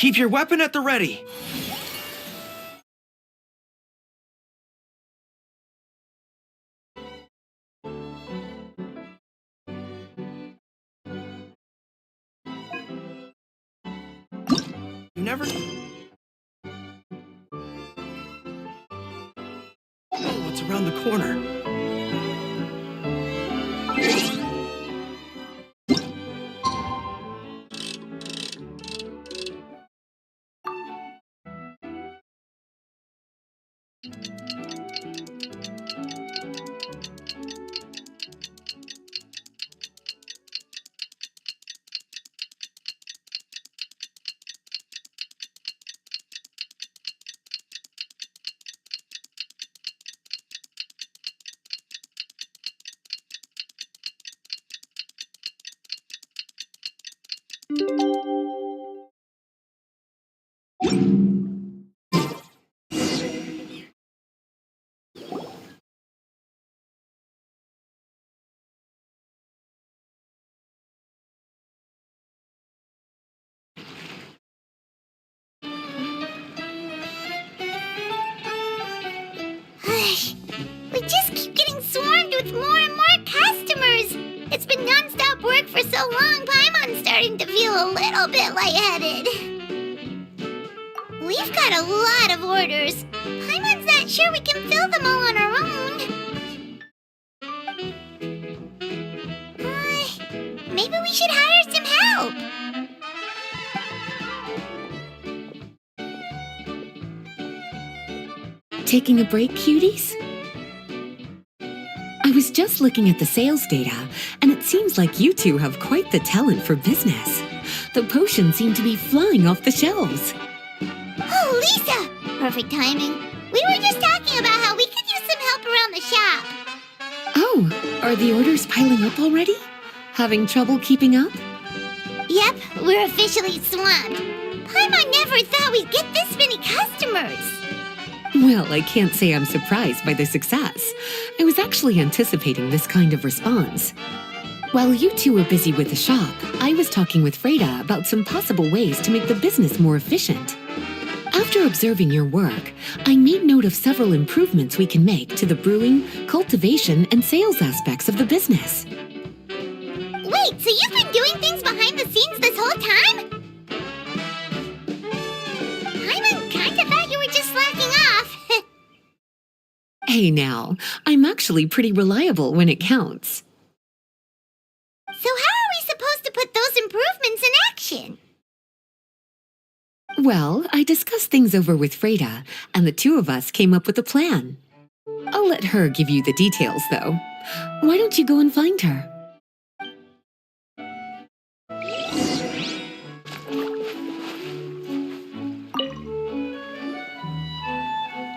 Keep your weapon at the ready. You never... Oh, what's around the corner? We just keep getting swarmed with more and more customers. It's been non-stop work for so long, Paimon's starting to feel a little bit lightheaded. We've got a lot of orders. Paimon's not sure we can fill them all on our own. Maybe we should hire some help. Taking a break, cuties? I was just looking at the sales data, and it seems like you two have quite the talent for business. The potions seem to be flying off the shelves. Oh, Lisa! Perfect timing. We were just talking about how we could use some help around the shop. Oh, are the orders piling up already? Having trouble keeping up? Yep, we're officially swamped. Paimon never thought we'd get this many customers. Well, I can't say I'm surprised by the success. I was actually anticipating this kind of response. While you two were busy with the shop, I was talking with Freda about some possible ways to make the business more efficient. After observing your work, I made note of several improvements we can make to the brewing, cultivation, and sales aspects of the business. Wait, so you've been doing things behind the scenes this whole time? Paimon kinda thought you were just slacking off. Hey now, I'm actually pretty reliable when it counts. So how are we supposed to put those improvements in action? Well, I discussed things over with Freda, and the two of us came up with a plan. I'll let her give you the details, though. Why don't you go and find her?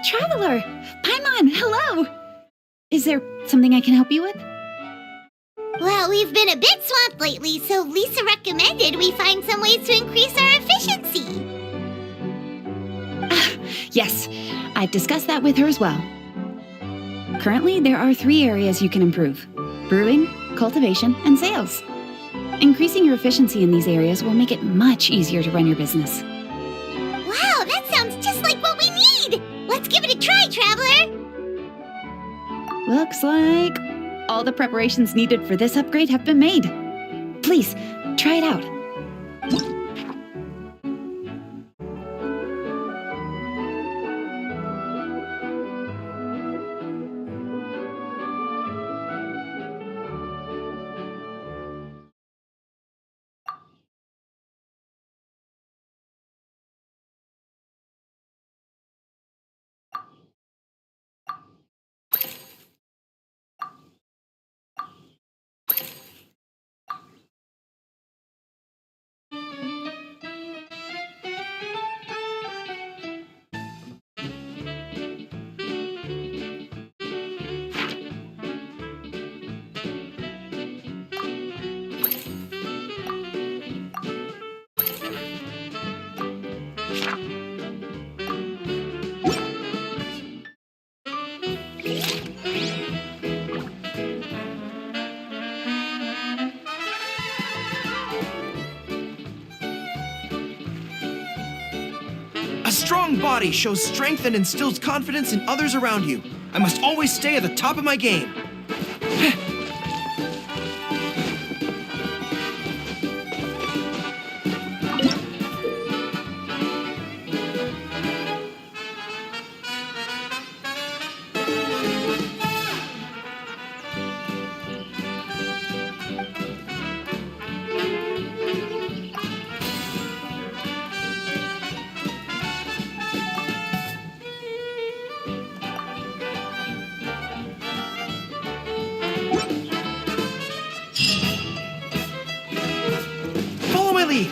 Traveler! Paimon, hello! Is there something I can help you with? Well, we've been a bit swamped lately, so Lisa recommended we find some ways to increase our efficiency. Yes, I've discussed that with her as well. Currently, there are 3 areas you can improve: brewing, cultivation, and sales. Increasing your efficiency in these areas will make it much easier to run your business. Wow, that sounds just like what we need! Let's give it a try, Traveler! Looks like all the preparations needed for this upgrade have been made. Please, try it out. A strong body shows strength and instills confidence in others around you. I must always stay at the top of my game. Follow my lead.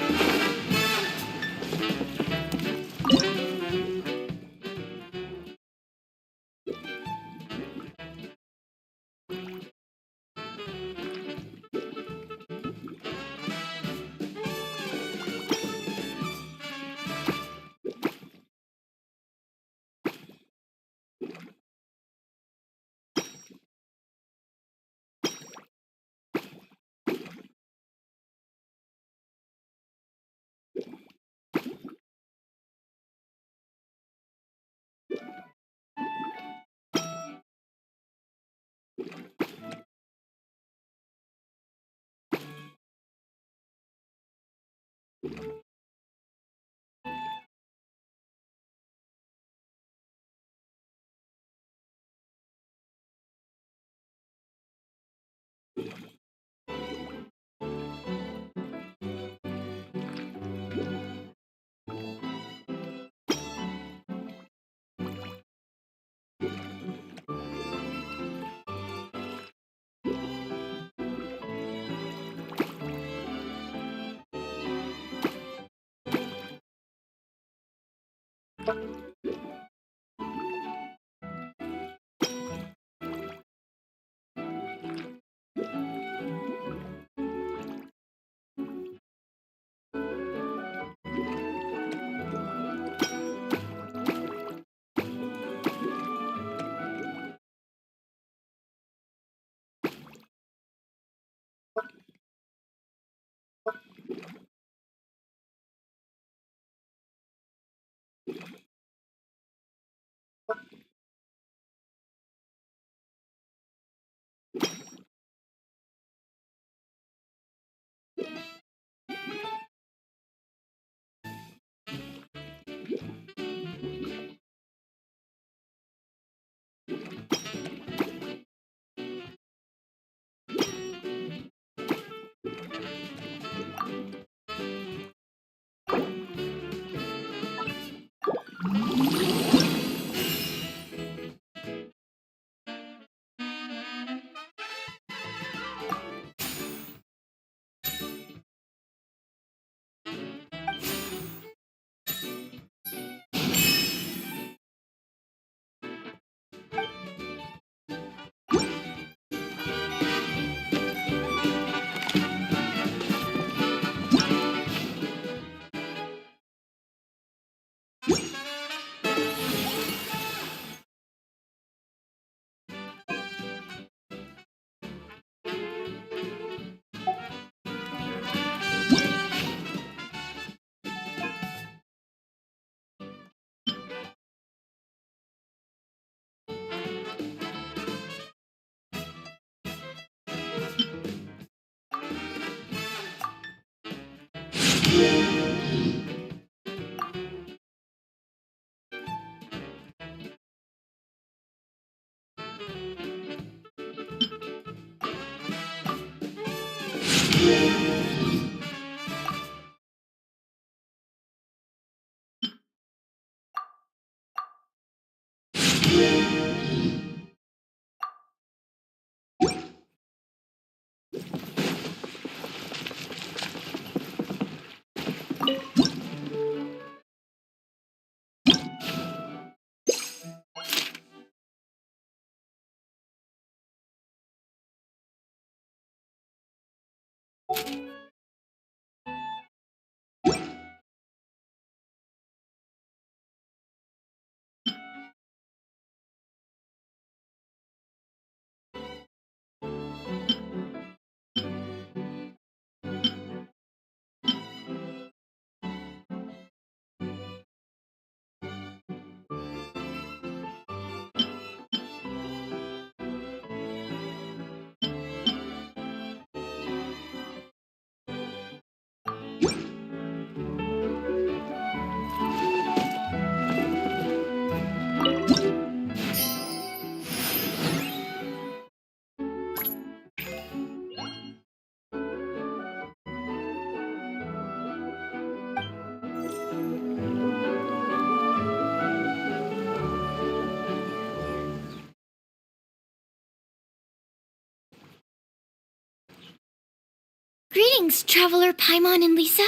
Greetings, Traveler Paimon and Lisa.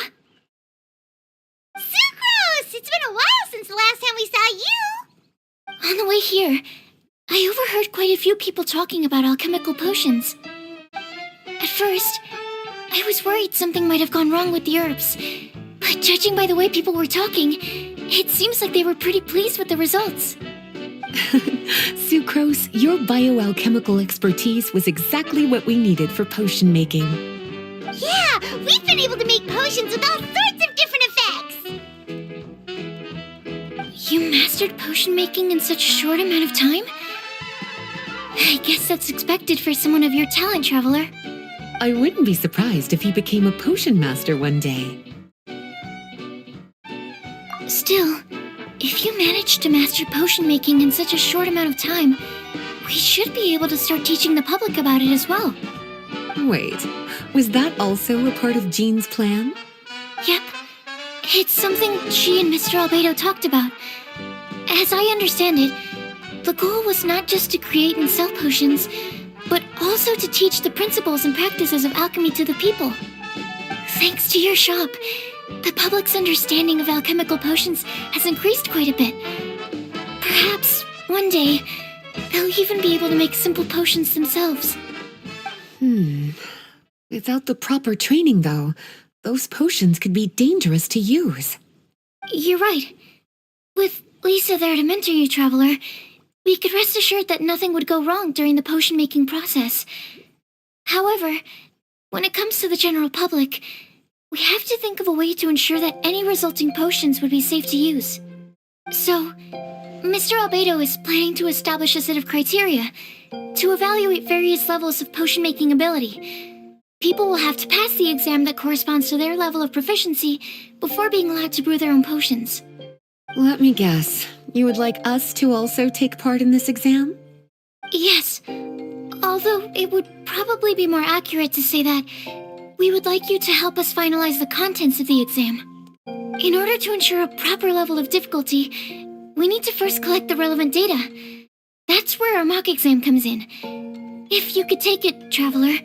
Sucrose! It's been a while since the last time we saw you! On the way here, I overheard quite a few people talking about alchemical potions. At first, I was worried something might have gone wrong with the herbs, but judging by the way people were talking, it seems like they were pretty pleased with the results. Sucrose, your bioalchemical expertise was exactly what we needed for potion making. Yeah, we've been able to make potions with all sorts of different effects! You mastered potion making in such a short amount of time? I guess that's expected for someone of your talent, Traveler. I wouldn't be surprised if he became a potion master one day. Still, if you managed to master potion making in such a short amount of time, we should be able to start teaching the public about it as well. Wait, was that also a part of Jean's plan? Yep. It's something she and Mr. Albedo talked about. As I understand it, the goal was not just to create and sell potions, but also to teach the principles and practices of alchemy to the people. Thanks to your shop, the public's understanding of alchemical potions has increased quite a bit. Perhaps, one day, they'll even be able to make simple potions themselves. Without the proper training, though, those potions could be dangerous to use. You're right. With Lisa there to mentor you, Traveler, we could rest assured that nothing would go wrong during the potion-making process. However, when it comes to the general public, we have to think of a way to ensure that any resulting potions would be safe to use. So, Mr. Albedo is planning to establish a set of criteria to evaluate various levels of potion-making ability. People will have to pass the exam that corresponds to their level of proficiency before being allowed to brew their own potions. Let me guess, you would like us to also take part in this exam? Yes, although it would probably be more accurate to say that we would like you to help us finalize the contents of the exam. In order to ensure a proper level of difficulty, we need to first collect the relevant data. That's where our mock exam comes in. If you could take it, Traveler,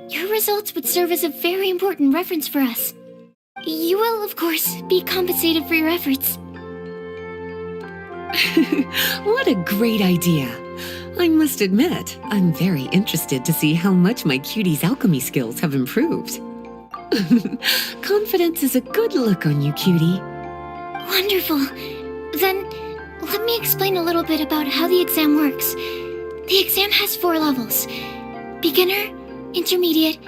your results would serve as a very important reference for us. You will, of course, be compensated for your efforts. What a great idea! I must admit, I'm very interested to see how much my cutie's alchemy skills have improved. Confidence is a good look on you, cutie. Wonderful. Then, let me explain a little bit about how the exam works. The exam has 4 levels: beginner, intermediate,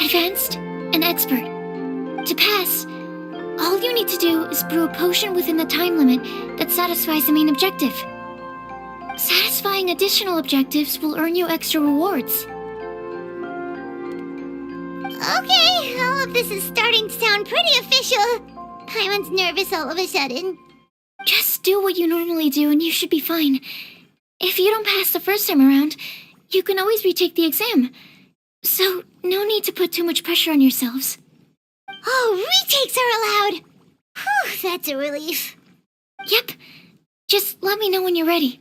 advanced, and expert. To pass, all you need to do is brew a potion within the time limit that satisfies the main objective. Satisfying additional objectives will earn you extra rewards. Okay, all of this is starting to sound pretty official. Paimon's nervous all of a sudden. Just do what you normally do and you should be fine. If you don't pass the first time around, you can always retake the exam. So, no need to put too much pressure on yourselves. Oh, retakes are allowed! Whew, that's a relief. Yep. Just let me know when you're ready.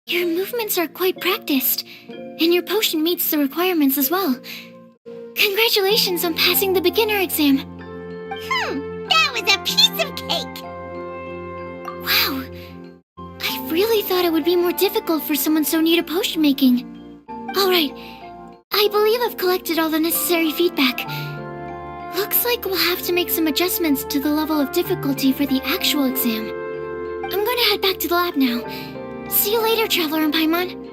Your movements are quite practiced, and your potion meets the requirements as well. Congratulations on passing the beginner exam. That was a piece of cake! Wow. I really thought it would be more difficult for someone so new to potion making. Alright, I believe I've collected all the necessary feedback. Looks like we'll have to make some adjustments to the level of difficulty for the actual exam. I'm going to head back to the lab now. See you later, Traveler and Paimon.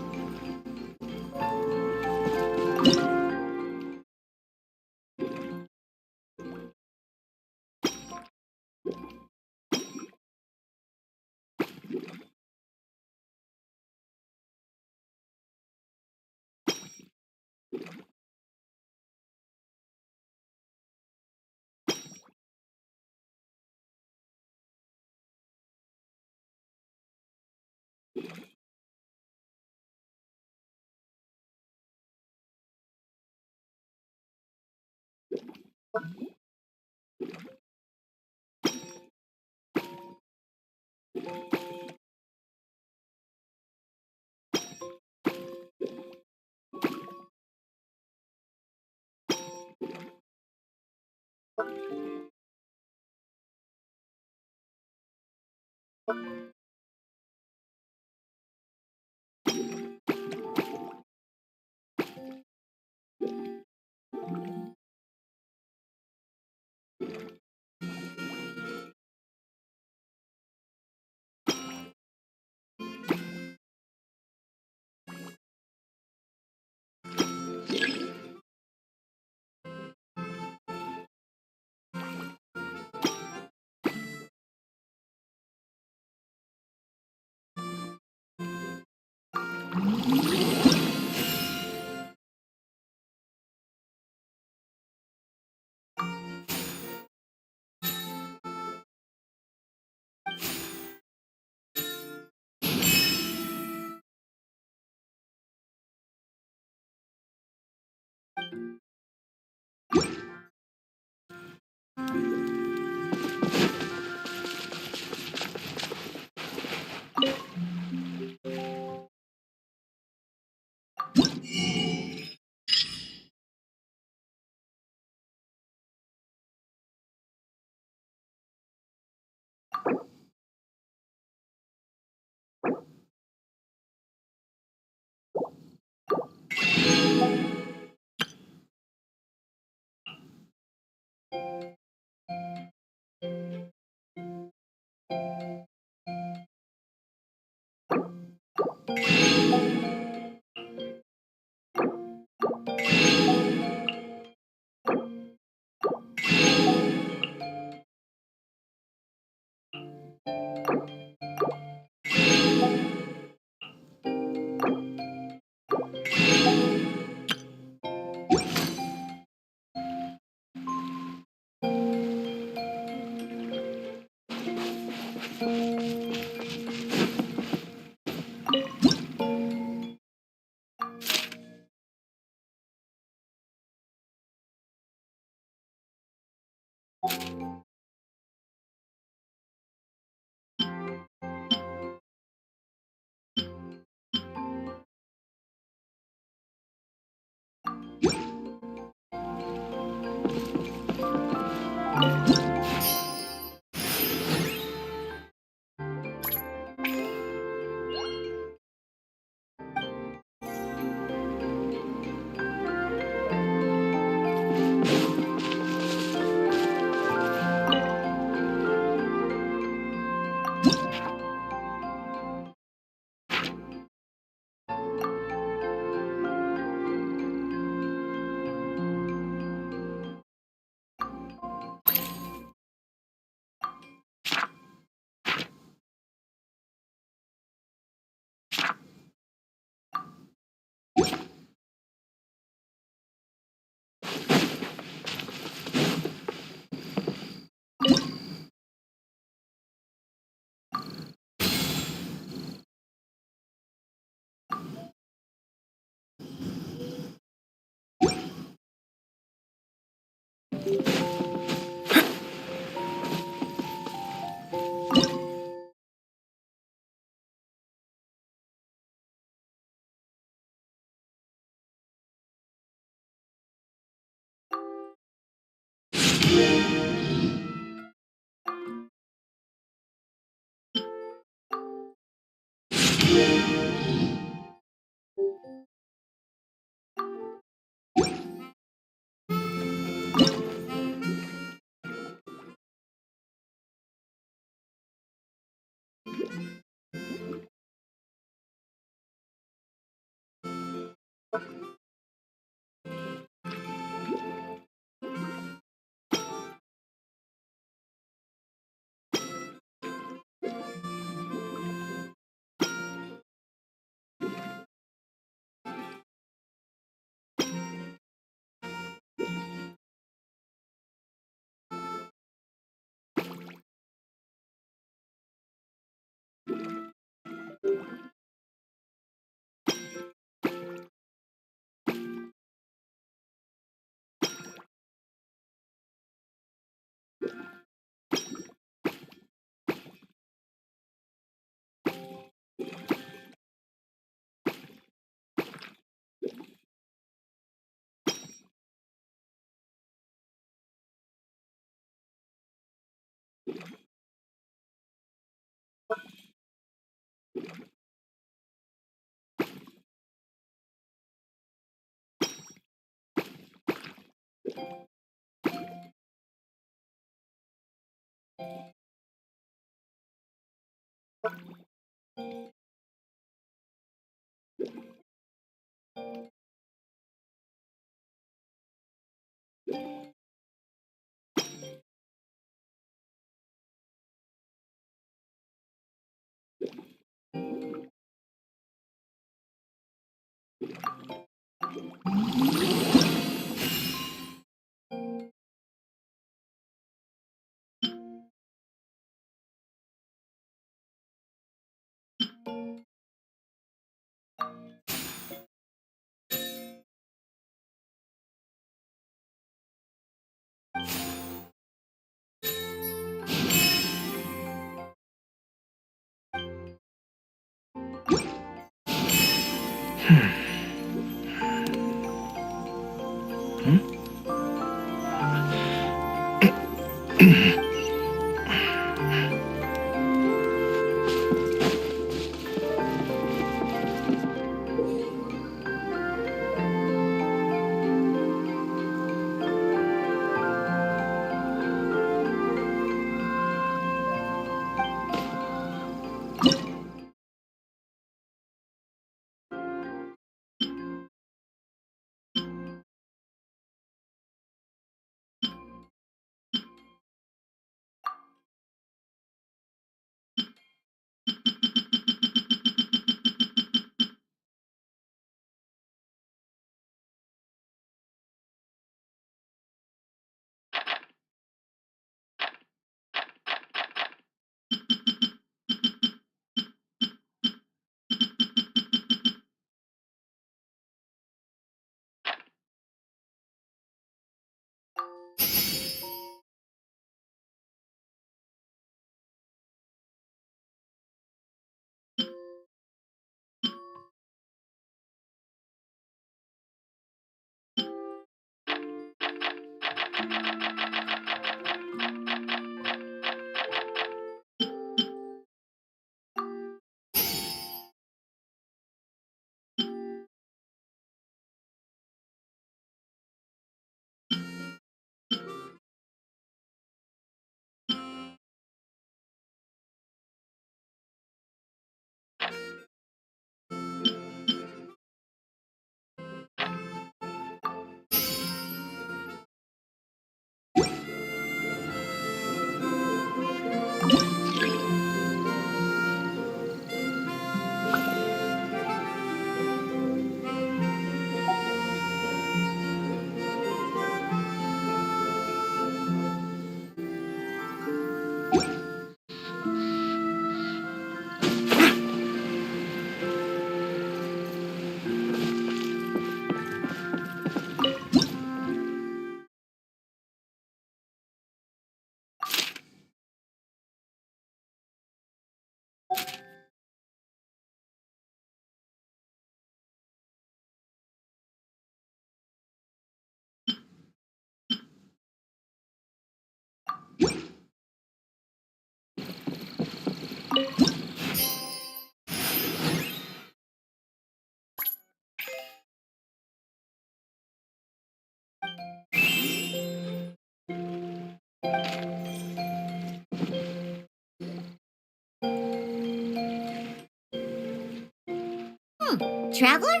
Traveler?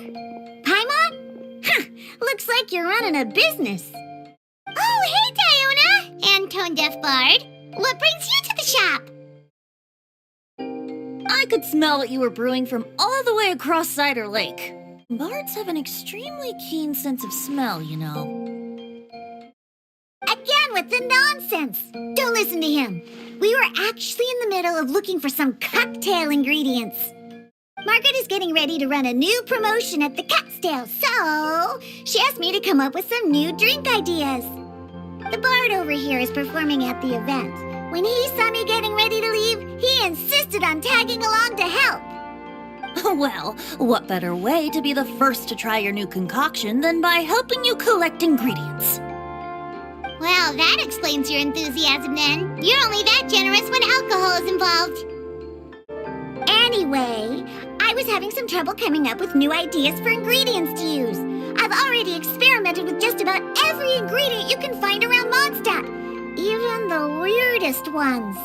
Paimon? Huh, looks like you're running a business. Oh, hey, Diona! And Tone Deaf Bard. What brings you to the shop? I could smell what you were brewing from all the way across Cider Lake. Bards have an extremely keen sense of smell, you know. Again with the nonsense. Don't listen to him. We were actually in the middle of looking for some cocktail ingredients. Margaret is getting ready to run a new promotion at the Catstail, so she asked me to come up with some new drink ideas. The bard over here is performing at the event. When he saw me getting ready to leave, he insisted on tagging along to help. Well, what better way to be the first to try your new concoction than by helping you collect ingredients? Well, that explains your enthusiasm then. You're only that generous when alcohol is involved. Anyway, I was having some trouble coming up with new ideas for ingredients to use. I've already experimented with just about every ingredient you can find around Mondstadt, even the weirdest ones.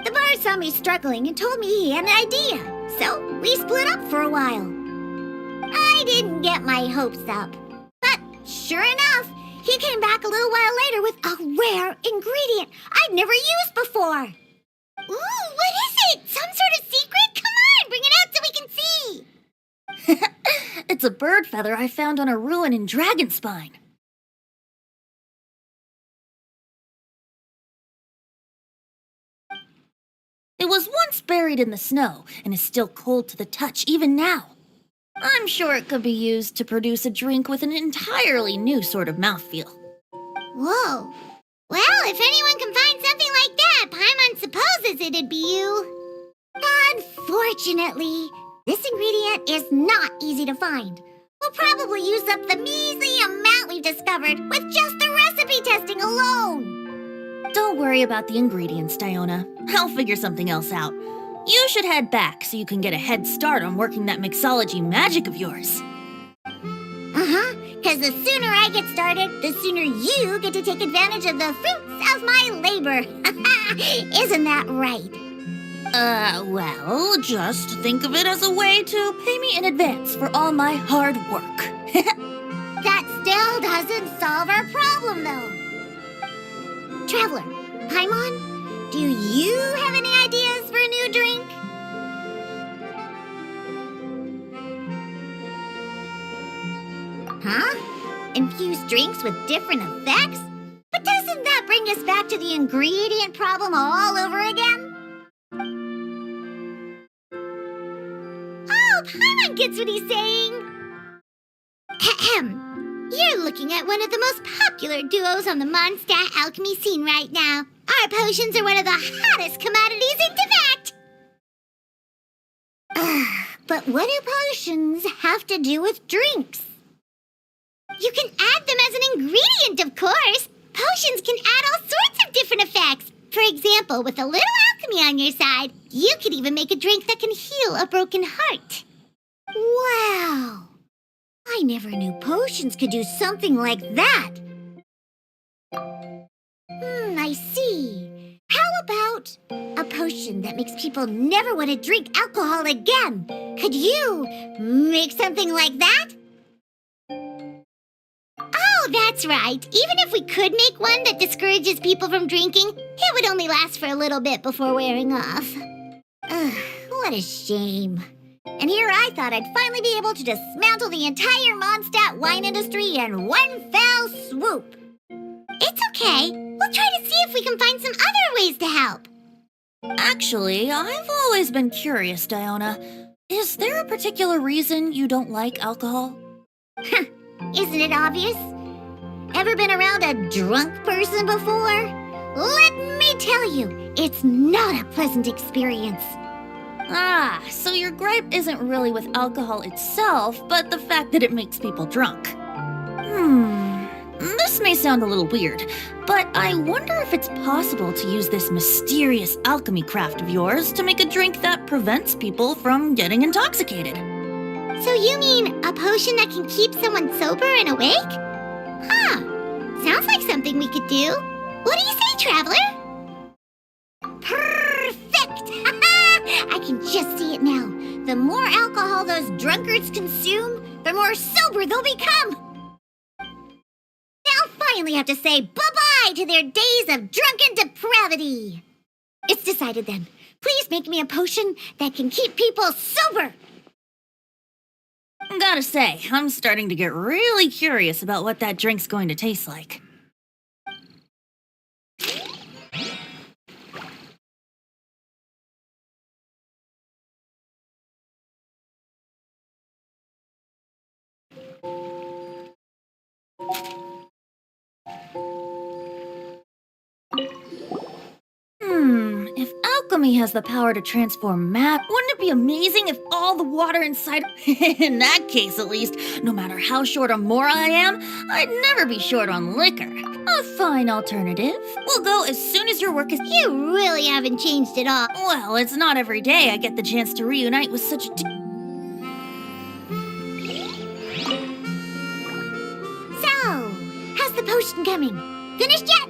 The bar saw me struggling and told me he had an idea, so we split up for a while. I didn't get my hopes up, but sure enough, he came back a little while later with a rare ingredient I'd never used before. Ooh, what is it? Some sort of secret? Come on, bring it out so we can see. It's a bird feather I found on a ruin in Dragonspine. It was once buried in the snow and is still cold to the touch even now. I'm sure it could be used to produce a drink with an entirely new sort of mouthfeel. Whoa. Well, if anyone can find something like that, Paimon supposes it'd be you. Unfortunately, this ingredient is not easy to find. We'll probably use up the measly amount we've discovered with just the recipe testing alone. Don't worry about the ingredients, Diona. I'll figure something else out. You should head back so you can get a head start on working that mixology magic of yours. Because the sooner I get started, the sooner you get to take advantage of the fruits of my labor. Isn't that right? Well, just think of it as a way to pay me in advance for all my hard work. That still doesn't solve our problem, though. Traveler, Paimon, do you have any ideas for a new drink? Huh? Infused drinks with different effects? But doesn't that bring us back to the ingredient problem all over again? Oh, Paimon gets what he's saying. Ahem. You're looking at one of the most popular duos on the Mondstadt alchemy scene right now. Our potions are one of the hottest commodities in Tibet. But what do potions have to do with drinks? You can add them as an ingredient, of course. Potions can add all sorts of different effects. For example, with a little alchemy on your side, you could even make a drink that can heal a broken heart. Wow! I never knew potions could do something like that. I see. How about a potion that makes people never want to drink alcohol again? Could you make something like that? Oh, that's right. Even if we could make one that discourages people from drinking, it would only last for a little bit before wearing off. Ugh, what a shame. And here I thought I'd finally be able to dismantle the entire Mondstadt wine industry in one fell swoop. It's okay. We'll try to see if we can find some other ways to help. Actually, I've always been curious, Diona. Is there a particular reason you don't like alcohol? Isn't it obvious? Ever been around a drunk person before? Let me tell you, it's not a pleasant experience. Ah, so your gripe isn't really with alcohol itself, but the fact that it makes people drunk. This may sound a little weird, but I wonder if it's possible to use this mysterious alchemy craft of yours to make a drink that prevents people from getting intoxicated. So you mean a potion that can keep someone sober and awake? Huh. Sounds like something we could do. What do you say, Traveler? Perfect! I can just see it now. The more alcohol those drunkards consume, the more sober they'll become. They'll finally have to say bye-bye to their days of drunken depravity. It's decided then. Please make me a potion that can keep people sober. Gotta say, I'm starting to get really curious about what that drink's going to taste like. If alchemy has the power to transform matter, wouldn't it be amazing if all the water inside... In that case, at least, no matter how short on more I am, I'd never be short on liquor. A fine alternative. We'll go as soon as your work is... You really haven't changed at all. Well, it's not every day I get the chance to reunite with such... So, how's the potion coming? Finished yet?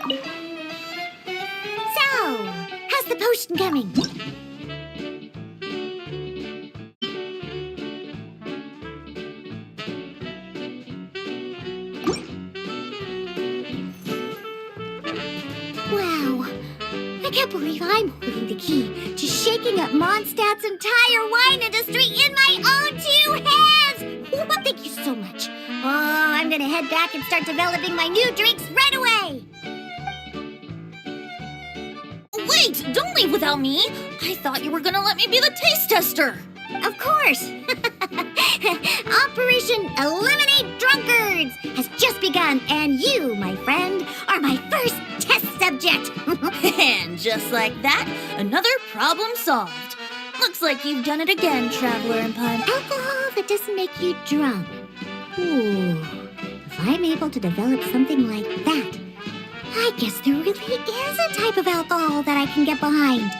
So, how's the potion coming? Wow, I can't believe I'm holding the key to shaking up Mondstadt's entire wine industry in my own two hands! Well, thank you so much. Oh, I'm gonna head back and start developing my new drinks right away! Wait, don't leave without me. I thought you were gonna let me be the taste tester. Of course! Operation Eliminate Drunkards has just begun, and you, my friend, are my first test subject! And just like that, another problem solved. Looks like you've done it again, Traveler and Pun. Alcohol that doesn't make you drunk. Ooh, if I'm able to develop something like that, I guess there really is a type of alcohol that I can get behind.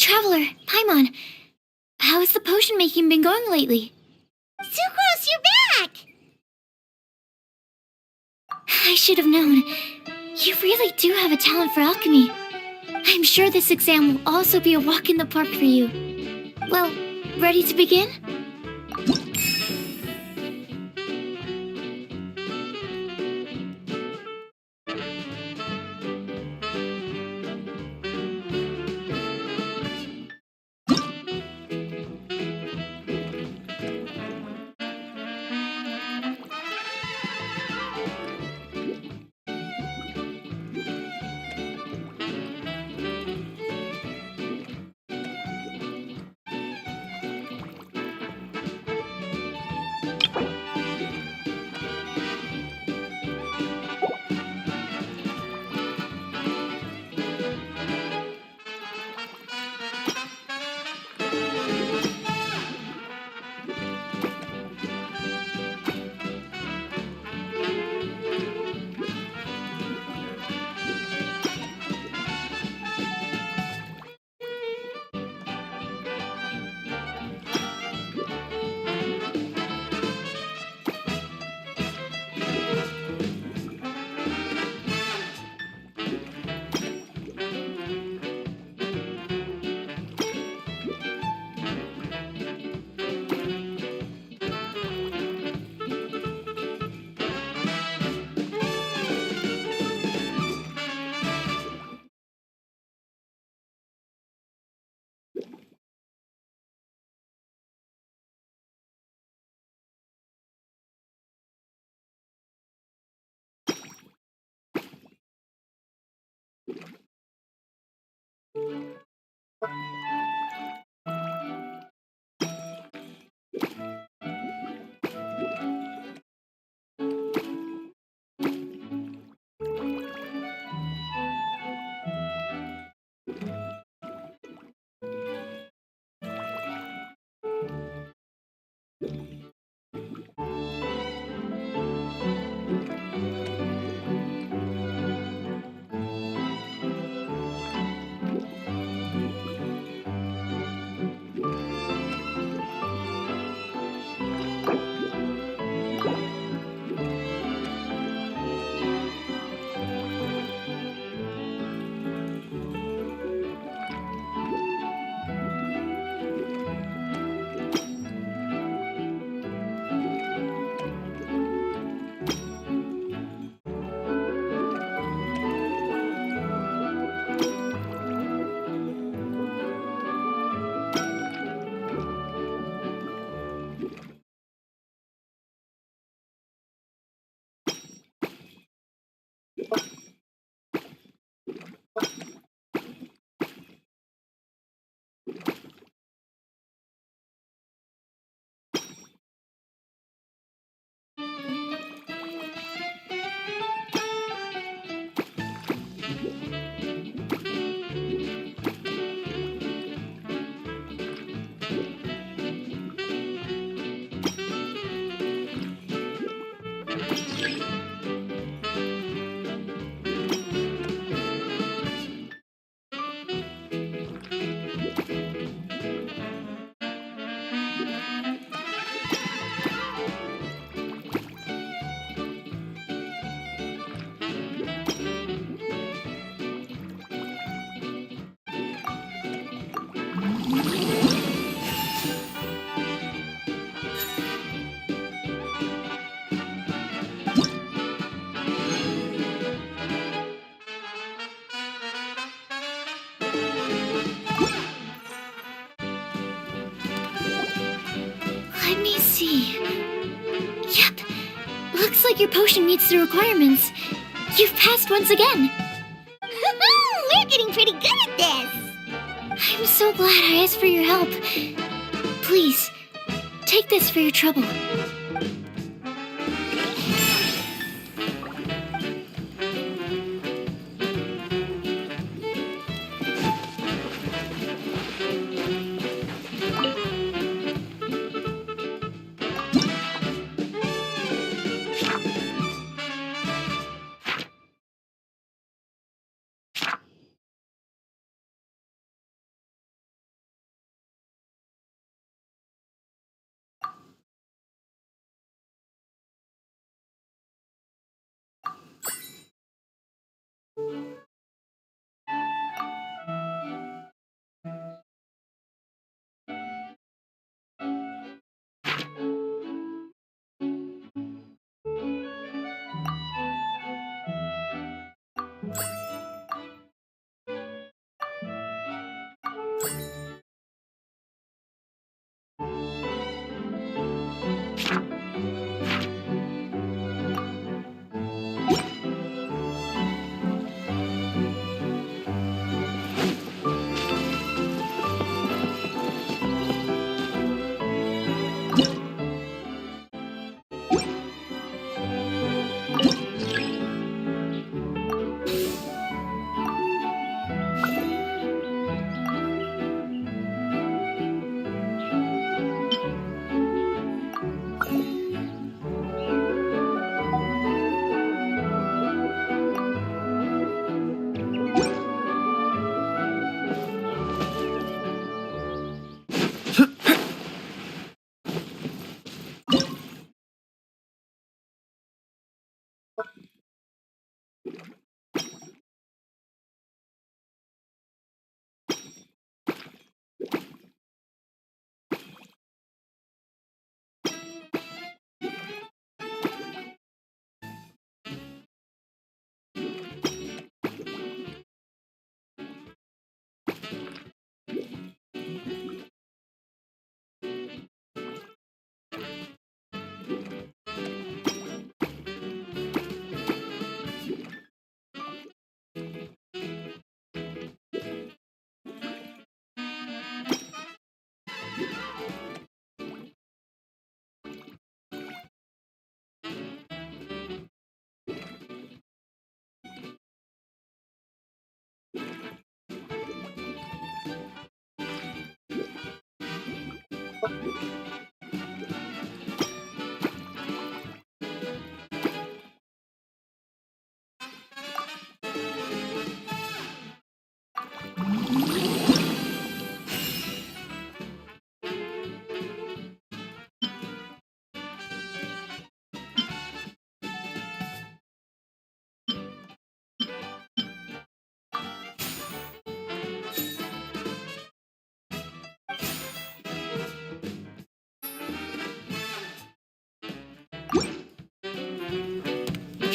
Traveler, Paimon, how has the potion making been going lately? Sucrose, you're back! I should have known. You really do have a talent for alchemy. I'm sure this exam will also be a walk in the park for you. Well, ready to begin? Let me see. Yep. Looks like your potion meets the requirements. You've passed once again. We're getting pretty good at this! I'm so glad I asked for your help. Please, take this for your trouble.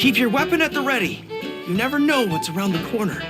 Keep your weapon at the ready. You never know what's around the corner.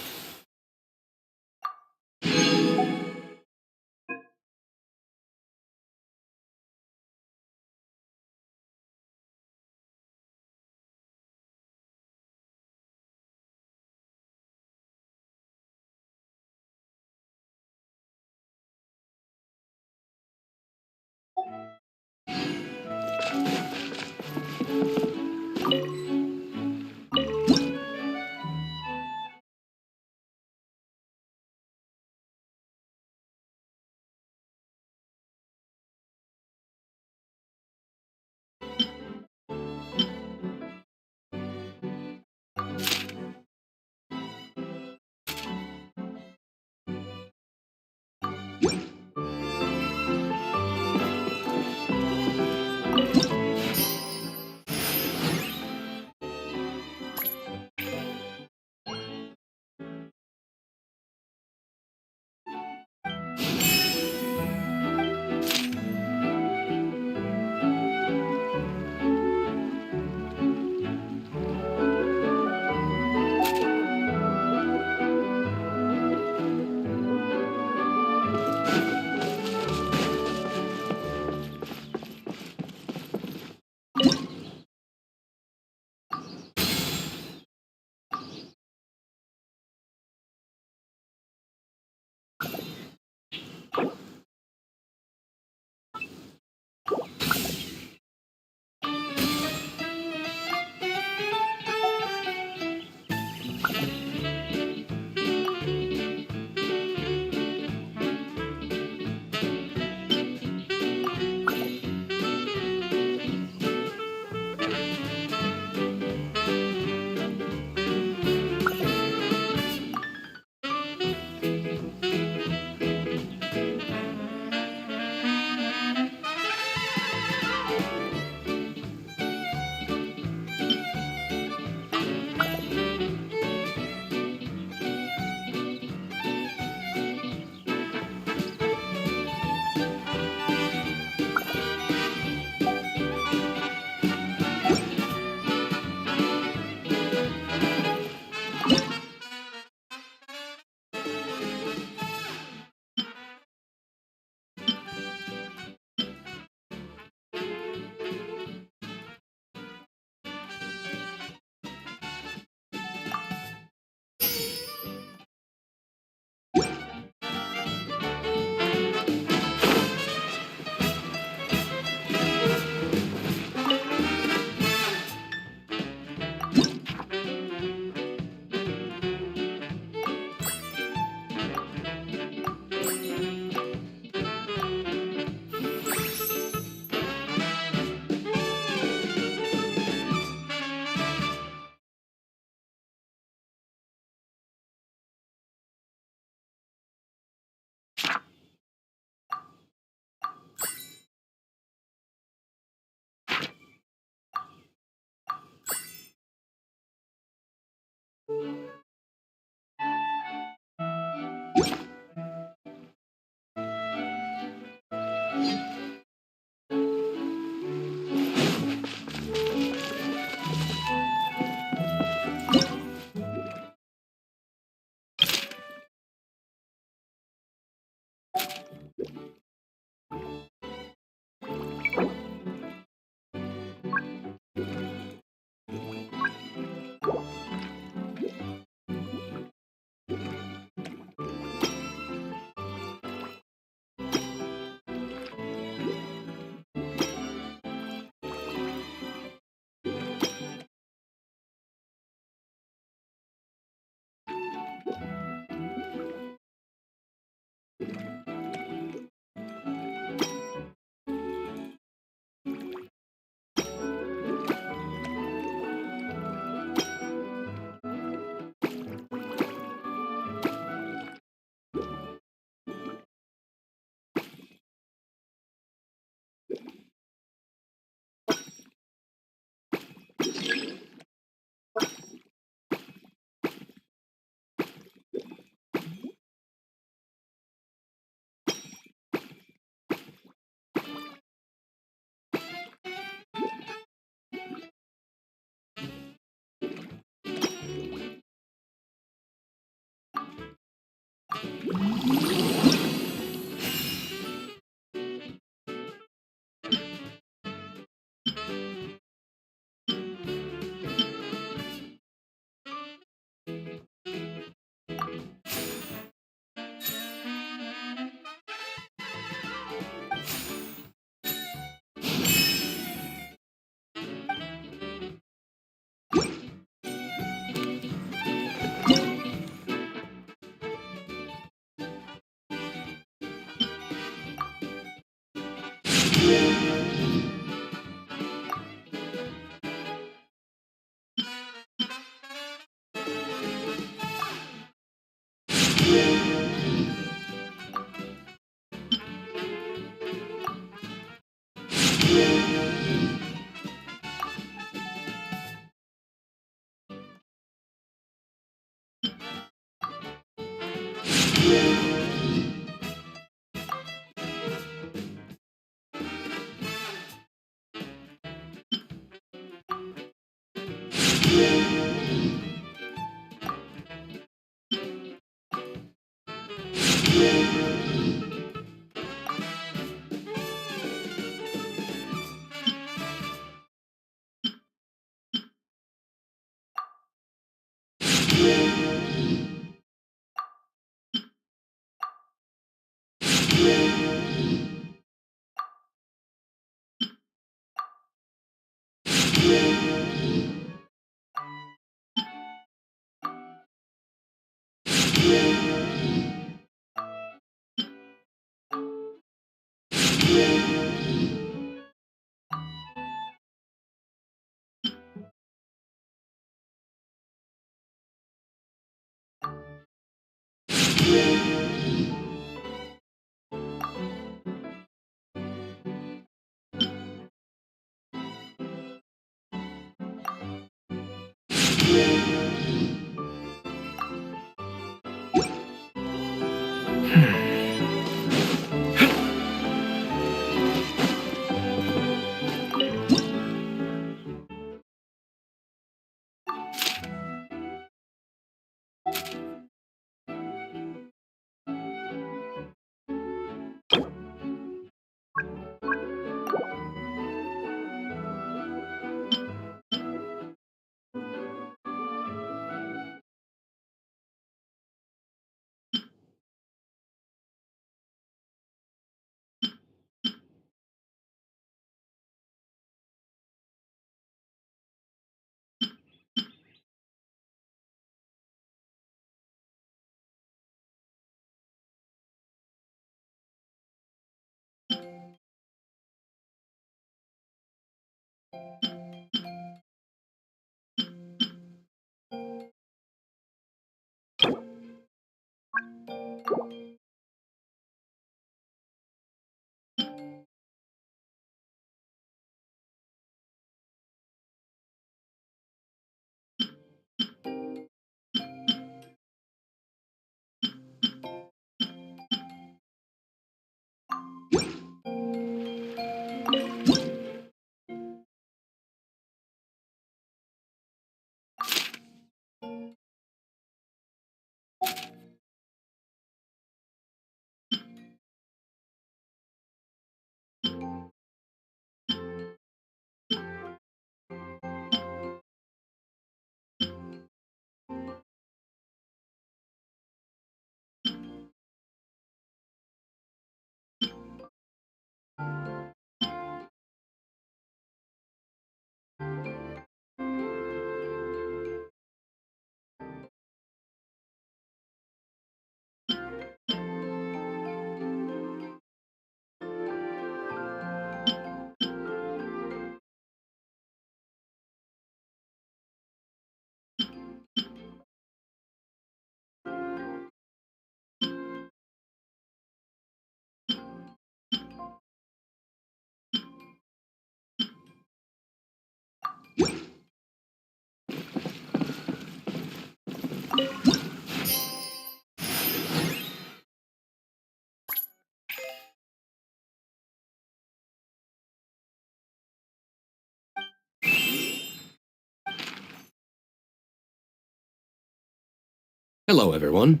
Hello, everyone.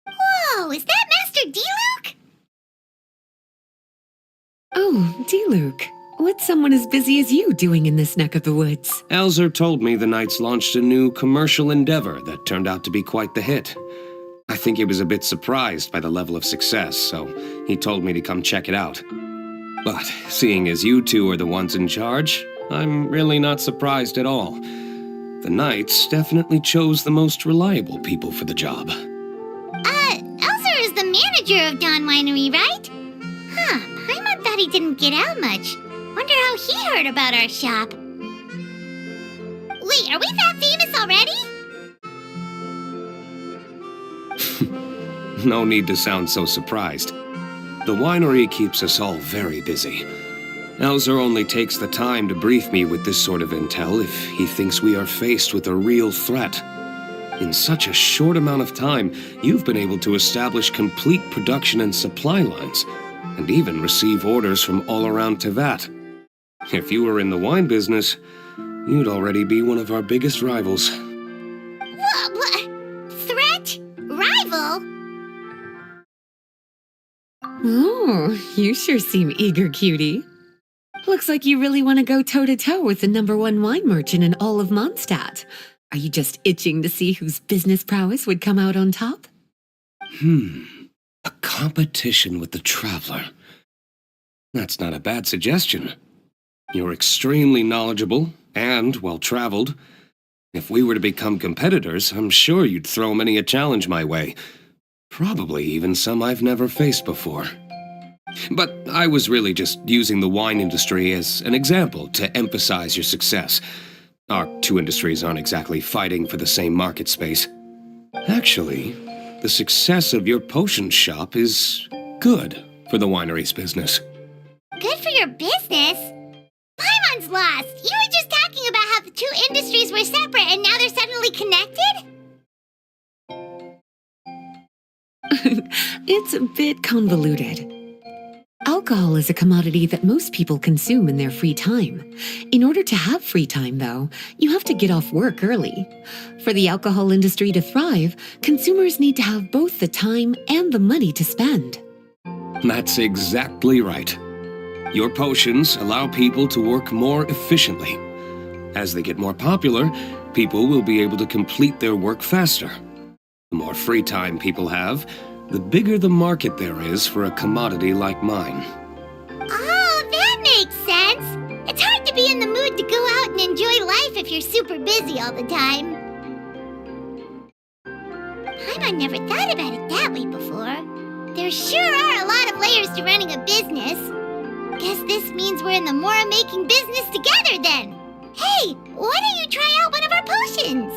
Whoa, is that Master D-Luke? Oh, D-Luke. What's someone as busy as you doing in this neck of the woods? Alzer told me the Knights launched a new commercial endeavor that turned out to be quite the hit. I think he was a bit surprised by the level of success, so he told me to come check it out. But seeing as you two are the ones in charge, I'm really not surprised at all. The Knights definitely chose the most reliable people for the job. Elzer is the manager of Dawn Winery, right? Huh, Paimon thought he didn't get out much. Wonder how he heard about our shop. Wait, are we that famous already? No need to sound so surprised. The winery keeps us all very busy. Elzer only takes the time to brief me with this sort of intel if he thinks we are faced with a real threat. In such a short amount of time, you've been able to establish complete production and supply lines, and even receive orders from all around Tevat. If you were in the wine business, you'd already be one of our biggest rivals. What? Threat? Rival? Oh, you sure seem eager, cutie. Looks like you really want to go toe-to-toe with the #1 wine merchant in all of Mondstadt. Are you just itching to see whose business prowess would come out on top? A competition with the Traveler. That's not a bad suggestion. You're extremely knowledgeable and well-traveled. If we were to become competitors, I'm sure you'd throw many a challenge my way. Probably even some I've never faced before. But I was really just using the wine industry as an example to emphasize your success. Our two industries aren't exactly fighting for the same market space. Actually, the success of your potion shop is good for the winery's business. Good for your business? Paimon's lost! You were just talking about how the two industries were separate and now they're suddenly connected? It's a bit convoluted. Alcohol is a commodity that most people consume in their free time. In order to have free time, though, you have to get off work early. For the alcohol industry to thrive, consumers need to have both the time and the money to spend. That's exactly right. Your potions allow people to work more efficiently. As they get more popular, people will be able to complete their work faster. The more free time people have, the bigger the market there is for a commodity like mine. Oh, that makes sense! It's hard to be in the mood to go out and enjoy life if you're super busy all the time. Paimon never thought about it that way before. There sure are a lot of layers to running a business. Guess this means we're in the Mora-making business together then. Hey, why don't you try out one of our potions?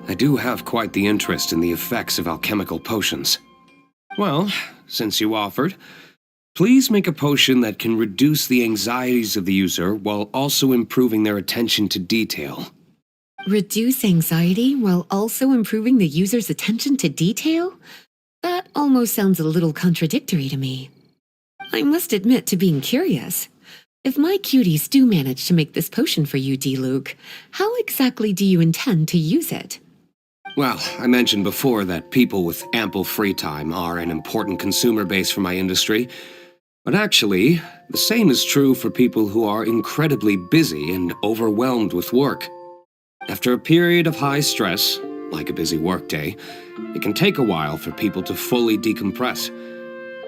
I do have quite the interest in the effects of alchemical potions. Well, since you offered, please make a potion that can reduce the anxieties of the user while also improving their attention to detail. Reduce anxiety while also improving the user's attention to detail? That almost sounds a little contradictory to me. I must admit to being curious. If my cuties do manage to make this potion for you, D-Luke, how exactly do you intend to use it? Well, I mentioned before that people with ample free time are an important consumer base for my industry. But actually, the same is true for people who are incredibly busy and overwhelmed with work. After a period of high stress, like a busy workday, it can take a while for people to fully decompress.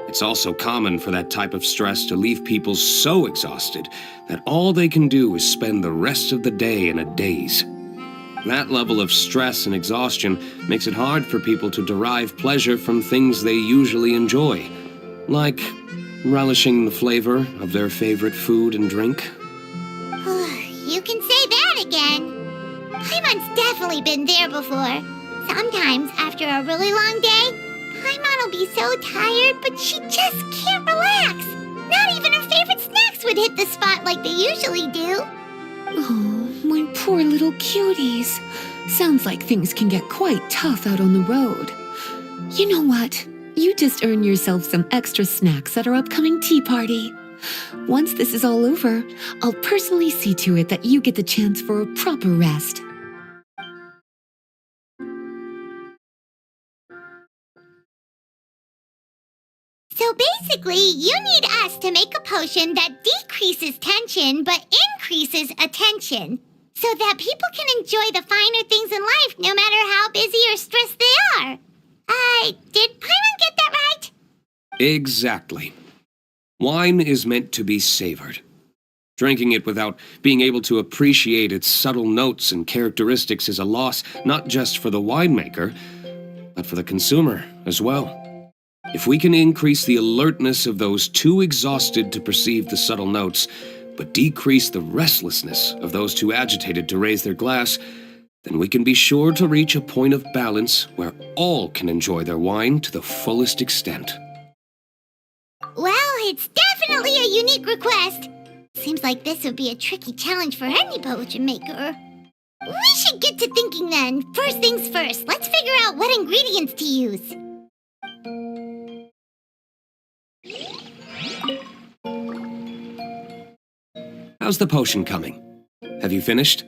It's also common for that type of stress to leave people so exhausted that all they can do is spend the rest of the day in a daze. That level of stress and exhaustion makes it hard for people to derive pleasure from things they usually enjoy, like relishing the flavor of their favorite food and drink. You can say that again. Paimon's definitely been there before. Sometimes, after a really long day, Paimon will be so tired, but she just can't relax. Not even her favorite snacks would hit the spot like they usually do. Oh, My poor little cuties. Sounds like things can get quite tough out on the road. You know what? You just earn yourself some extra snacks at our upcoming tea party. Once this is all over, I'll personally see to it that you get the chance for a proper rest. So basically, you need us to make a potion that decreases tension but increases attention, so that people can enjoy the finer things in life no matter how busy or stressed they are. Did Paimon get that right? Exactly. Wine is meant to be savored. Drinking it without being able to appreciate its subtle notes and characteristics is a loss not just for the winemaker, but for the consumer as well. If we can increase the alertness of those too exhausted to perceive the subtle notes, but decrease the restlessness of those too agitated to raise their glass, then we can be sure to reach a point of balance where all can enjoy their wine to the fullest extent. Well, it's definitely a unique request. Seems like this would be a tricky challenge for any potion maker. We should get to thinking then. First things first, let's figure out what ingredients to use. How's the potion coming? Have you finished?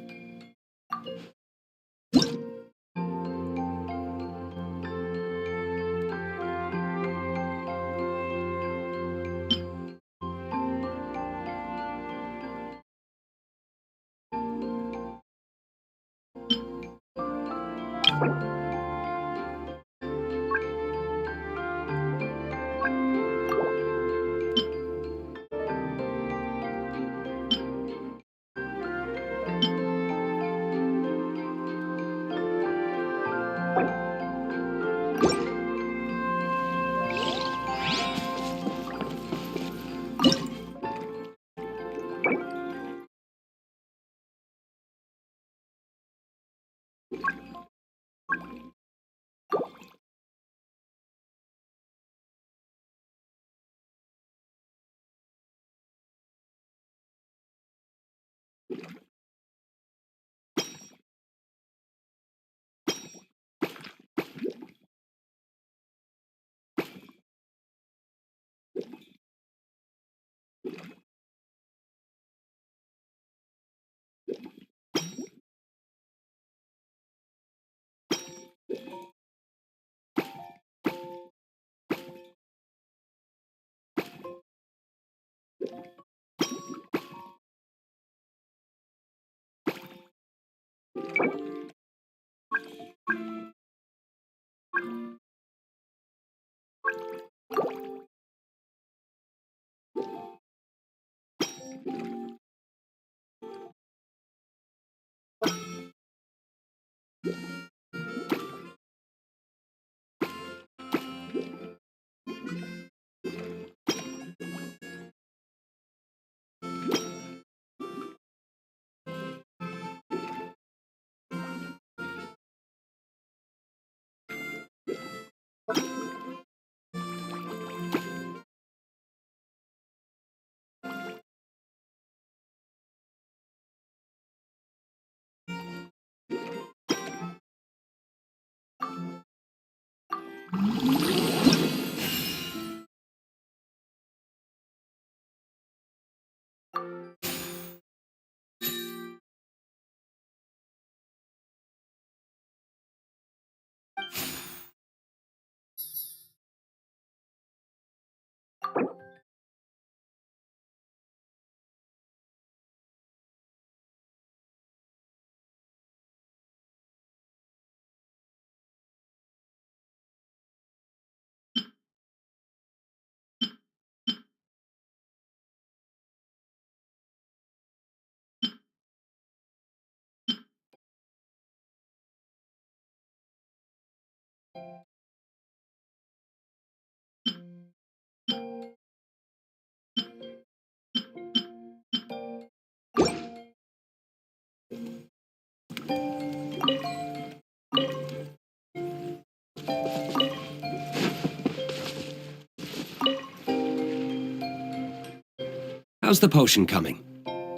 How's the potion coming?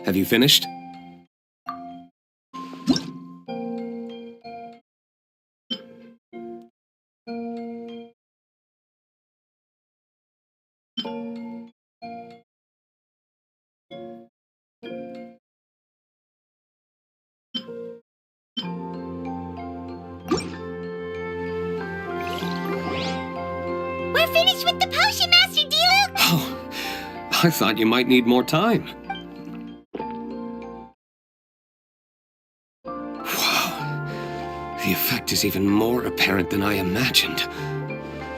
Have you finished? I thought you might need more time. Wow. The effect is even more apparent than I imagined.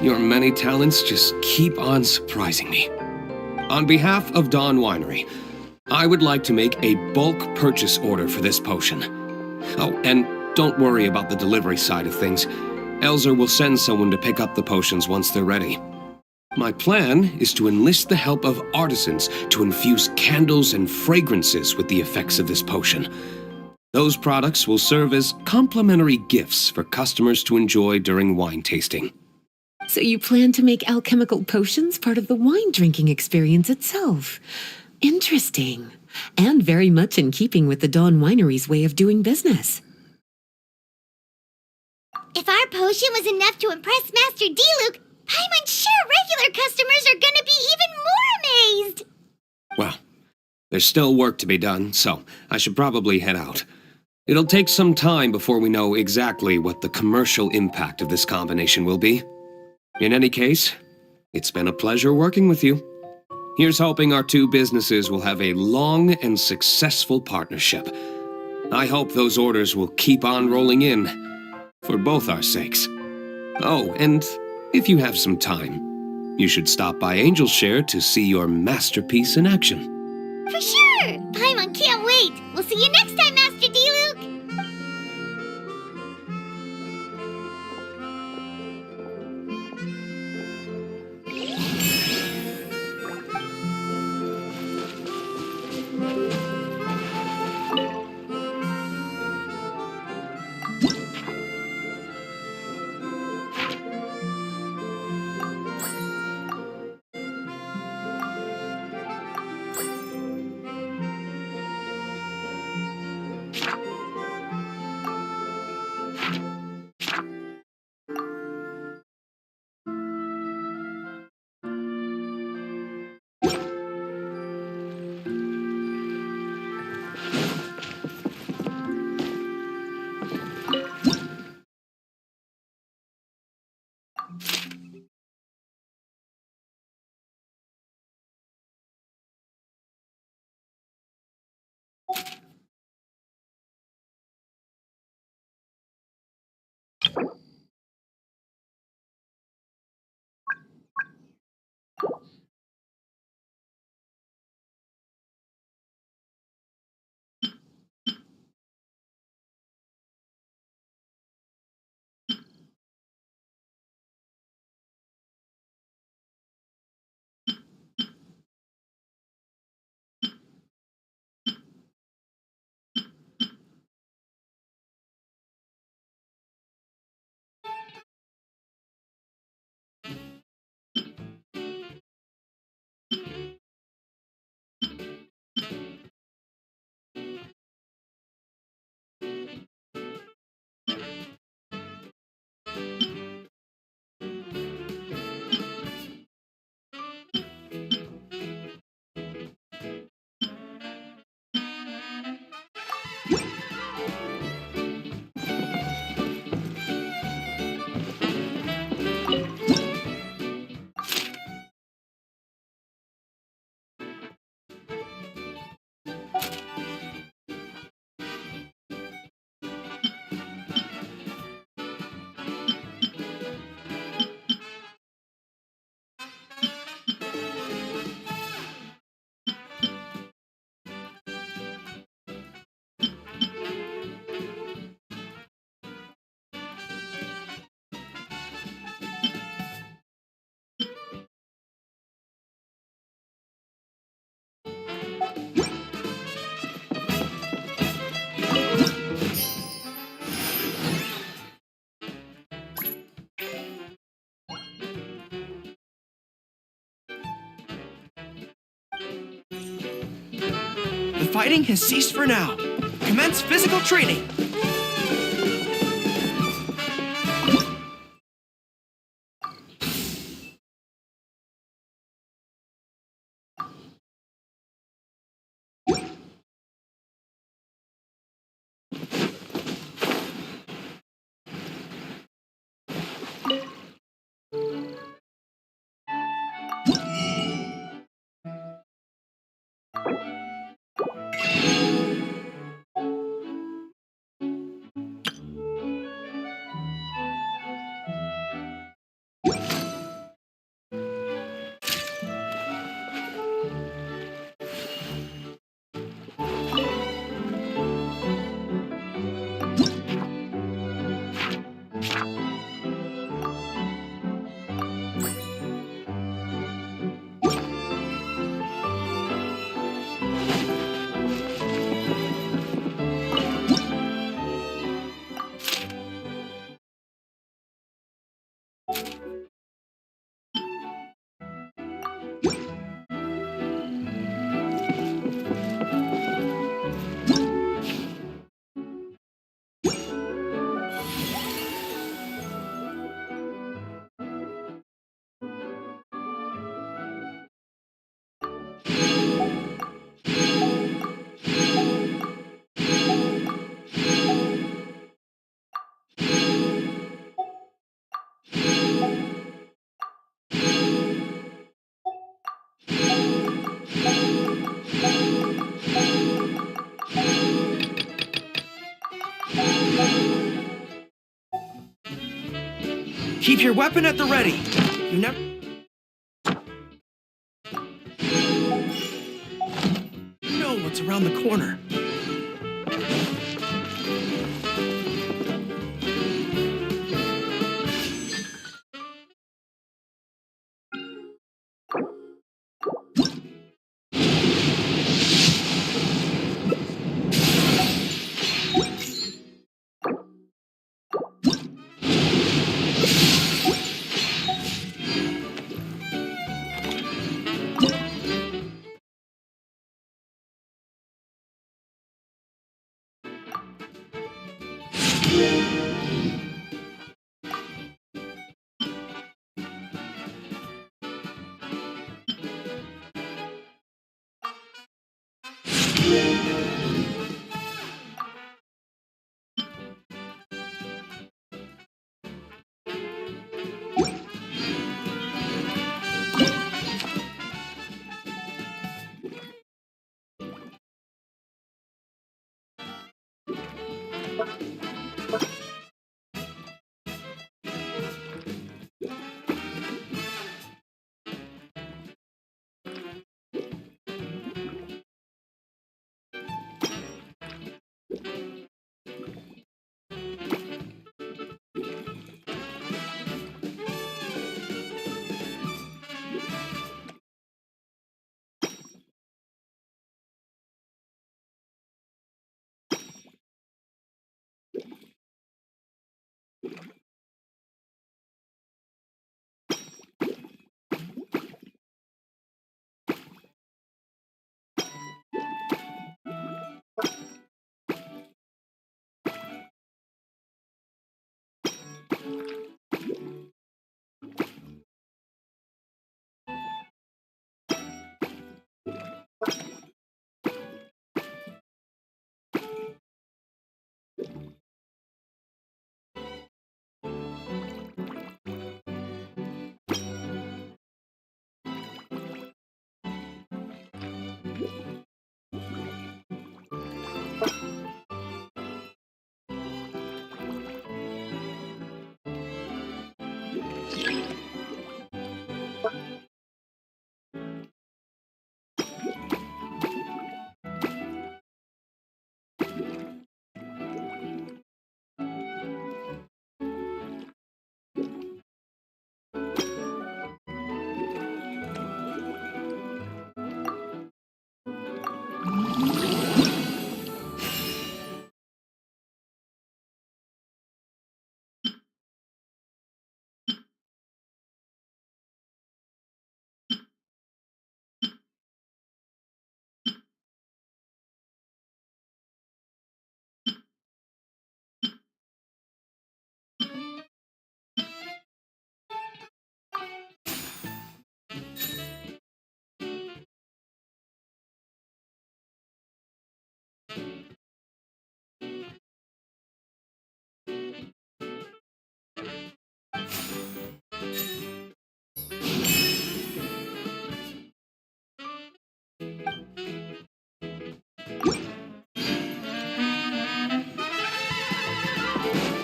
Your many talents just keep on surprising me. On behalf of Dawn Winery, I would like to make a bulk purchase order for this potion. Oh, and don't worry about the delivery side of things. Elzer will send someone to pick up the potions once they're ready. My plan is to enlist the help of artisans to infuse candles and fragrances with the effects of this potion. Those products will serve as complimentary gifts for customers to enjoy during wine tasting. So you plan to make alchemical potions part of the wine drinking experience itself. Interesting. And very much in keeping with the Dawn Winery's way of doing business. If our potion was enough to impress Master D-Luke, I'm sure regular customers are gonna be even more amazed! Well, there's still work to be done, so I should probably head out. It'll take some time before we know exactly what the commercial impact of this combination will be. In any case, it's been a pleasure working with you. Here's hoping our two businesses will have a long and successful partnership. I hope those orders will keep on rolling in, for both our sakes. Oh, and if you have some time, you should stop by Angel's Share to see your masterpiece in action. For sure! Paimon can't wait! We'll see you next time, Master D-Luke! The fighting has ceased for now. Commence physical training. Keep your weapon at the ready. You never... know what's around the corner.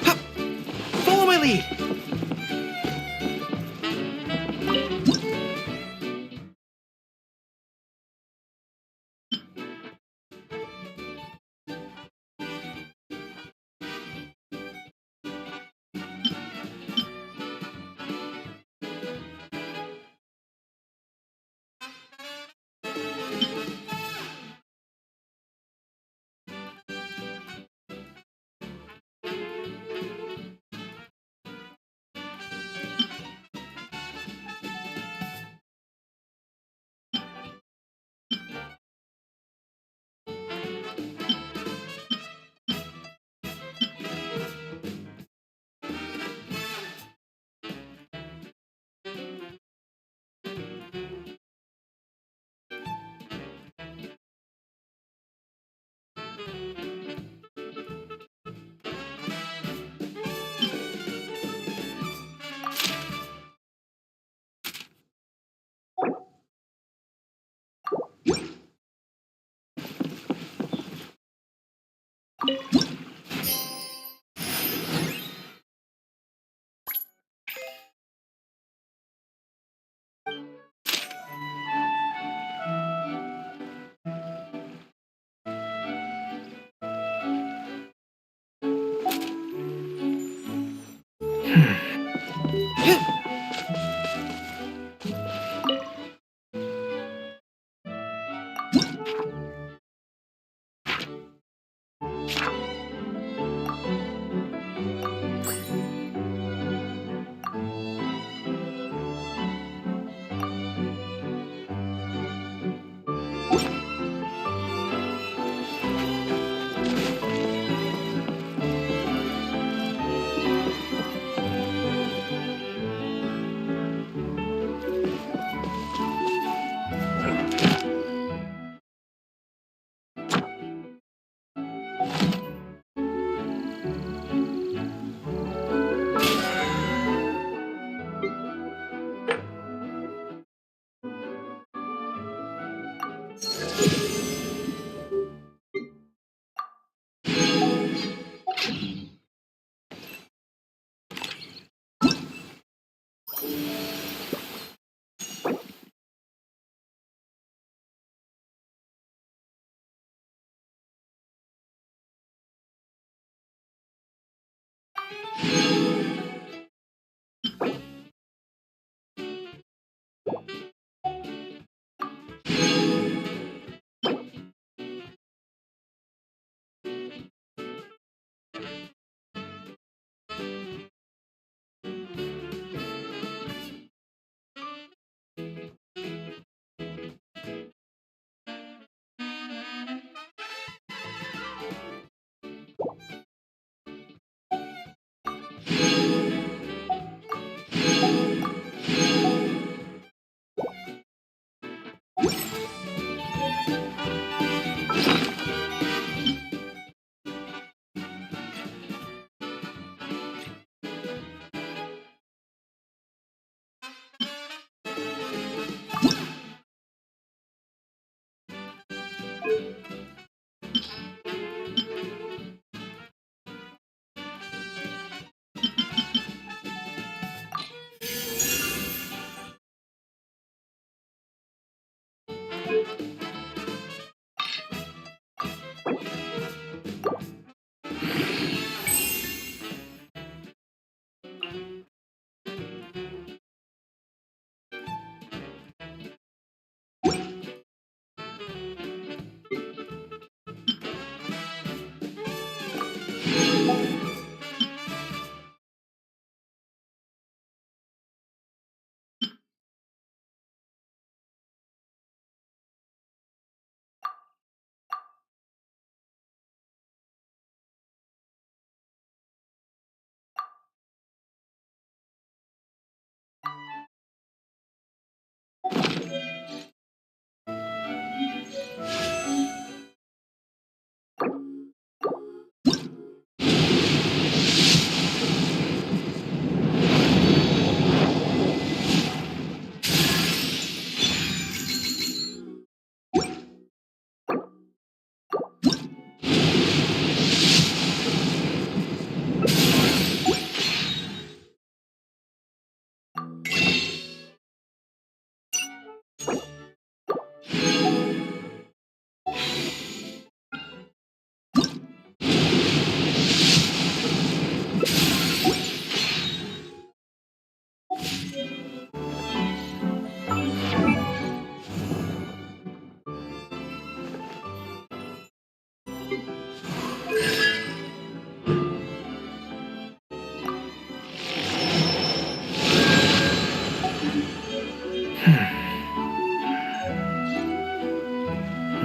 Hup! Follow my lead.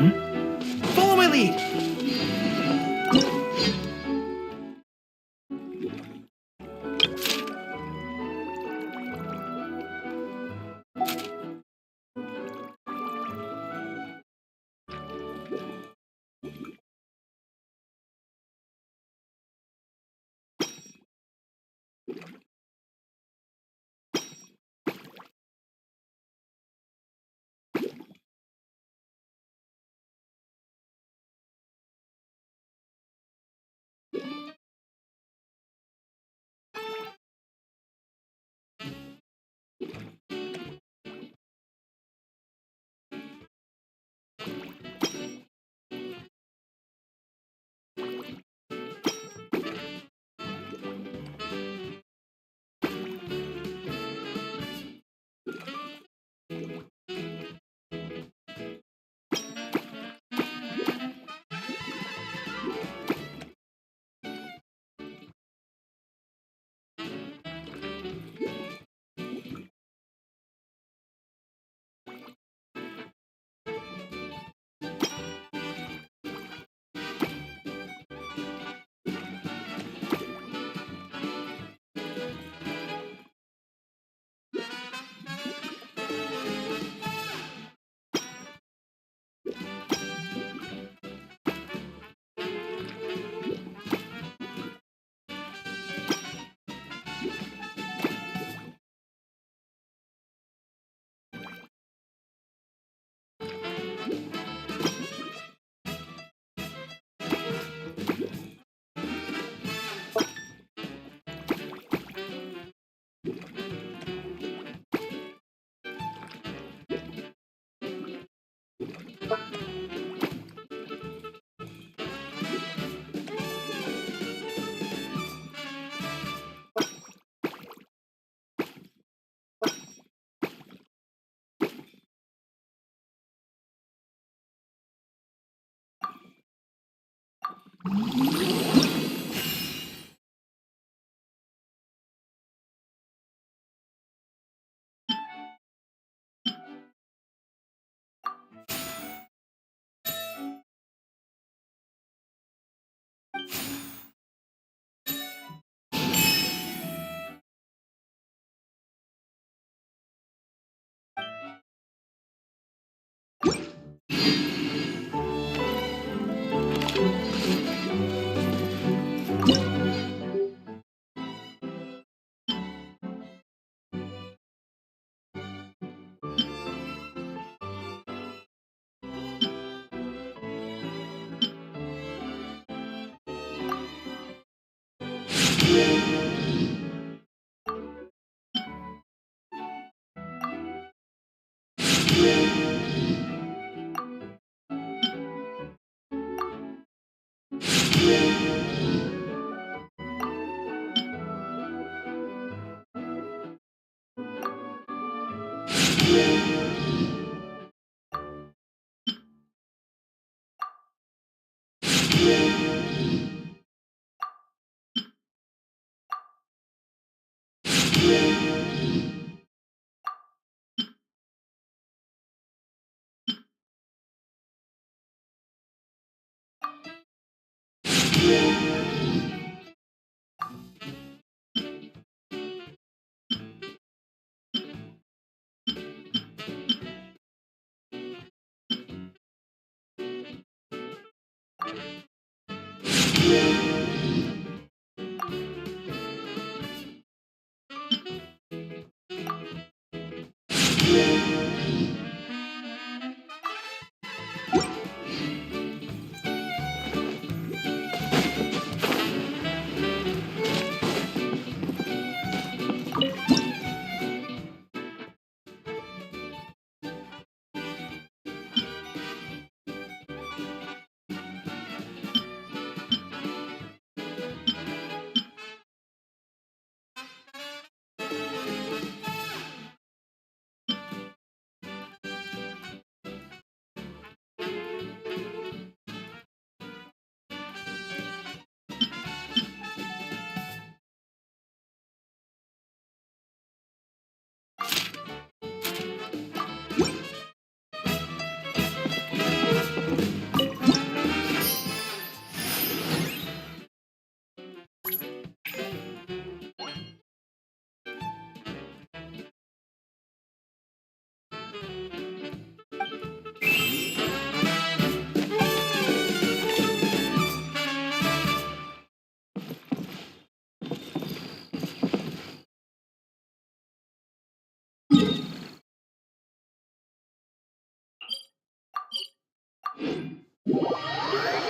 Follow my lead!